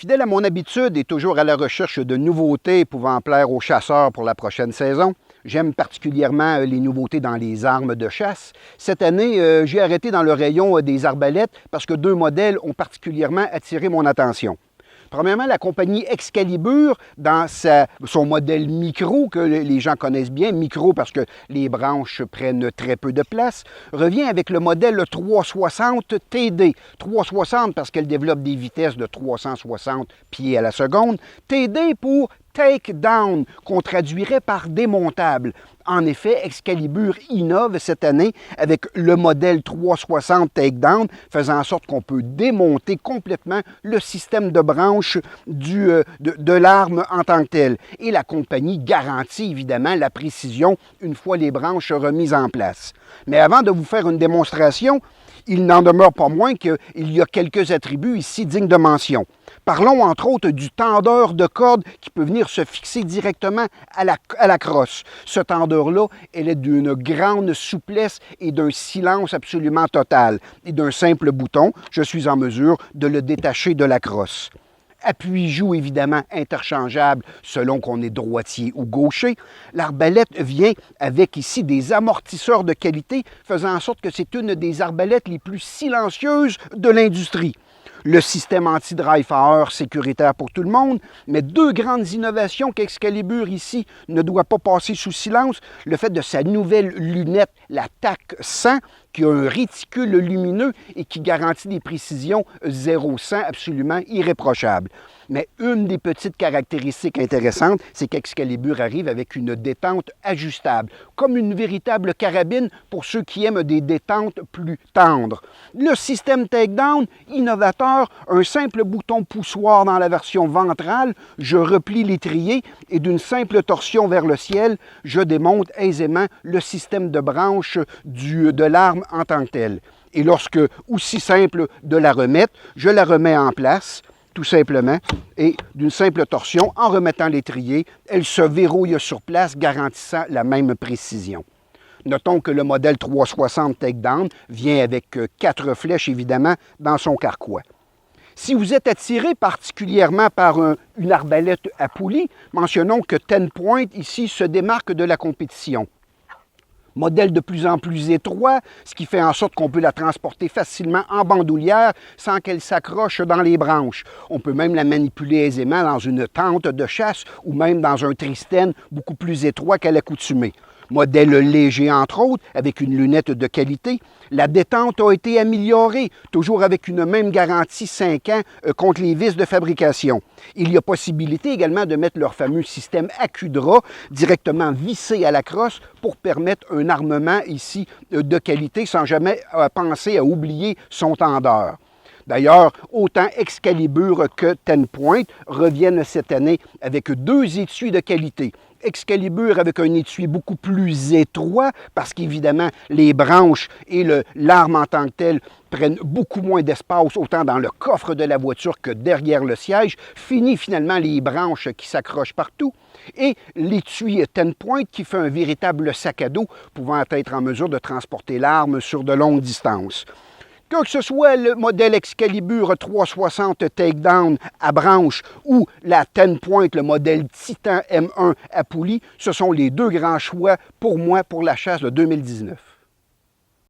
Fidèle à mon habitude et toujours à la recherche de nouveautés pouvant plaire aux chasseurs pour la prochaine saison, j'aime particulièrement les nouveautés dans les armes de chasse. Cette année, j'ai arrêté dans le rayon des arbalètes parce que deux modèles ont particulièrement attiré mon attention. Premièrement, la compagnie Excalibur, dans son modèle micro, que les gens connaissent bien, micro parce que les branches prennent très peu de place, revient avec le modèle 360 TD. 360 parce qu'elle développe des vitesses de 360 pieds à la seconde. TD pour Take Down, qu'on traduirait par démontable. En effet, Excalibur innove cette année avec le modèle 360 Takedown, faisant en sorte qu'on peut démonter complètement le système de branche de l'arme en tant que telle. Et la compagnie garantit évidemment la précision une fois les branches remises en place. Mais avant de vous faire une démonstration, il n'en demeure pas moins qu'il y a quelques attributs ici dignes de mention. Parlons entre autres du tendeur de corde qui peut venir se fixer directement à la crosse. Ce tendeur-là, elle est d'une grande souplesse et d'un silence absolument total. Et d'un simple bouton, je suis en mesure de le détacher de la crosse. Appui-joue évidemment interchangeable selon qu'on est droitier ou gaucher. L'arbalète vient avec ici des amortisseurs de qualité, faisant en sorte que c'est une des arbalètes les plus silencieuses de l'industrie. Le système anti-dry-fire sécuritaire pour tout le monde, mais deux grandes innovations qu'Excalibur ici ne doit pas passer sous silence, le fait de sa nouvelle lunette, la TAC 100, qui a un réticule lumineux et qui garantit des précisions 0-100 absolument irréprochables. Mais une des petites caractéristiques intéressantes, c'est qu'Excalibur arrive avec une détente ajustable, comme une véritable carabine pour ceux qui aiment des détentes plus tendres. Le système Takedown, innovateur, un simple bouton poussoir dans la version ventrale, je replie l'étrier et d'une simple torsion vers le ciel, je démonte aisément le système de branche de l'arme en tant que telle. Et lorsque, aussi simple de la remettre, je la remets en place, tout simplement, et d'une simple torsion, en remettant l'étrier, elle se verrouille sur place, garantissant la même précision. Notons que le modèle 360 Takedown vient avec 4 flèches, évidemment, dans son carquois. Si vous êtes attiré particulièrement par une arbalète à poulie, mentionnons que 10 Point, ici, se démarque de la compétition. Modèle de plus en plus étroit, ce qui fait en sorte qu'on peut la transporter facilement en bandoulière sans qu'elle s'accroche dans les branches. On peut même la manipuler aisément dans une tente de chasse ou même dans un tristène beaucoup plus étroit qu'à l'accoutumée. Modèle léger entre autres, avec une lunette de qualité. La détente a été améliorée, toujours avec une même garantie 5 ans contre les vis de fabrication. Il y a possibilité également de mettre leur fameux système AccuDraw directement vissé à la crosse pour permettre un armement ici de qualité sans jamais penser à oublier son tendeur. D'ailleurs, autant Excalibur que 10 Point reviennent cette année avec 2 étuis de qualité. Excalibur avec un étui beaucoup plus étroit parce qu'évidemment, les branches et l'arme en tant que telle prennent beaucoup moins d'espace autant dans le coffre de la voiture que derrière le siège. Fini finalement les branches qui s'accrochent partout. Et l'étui 10 Point qui fait un véritable sac à dos pouvant être en mesure de transporter l'arme sur de longues distances. Que ce soit le modèle Excalibur 360 Takedown à branche ou la 10 Point, le modèle Titan M1 à poulie, ce sont les deux grands choix pour moi pour la chasse de 2019.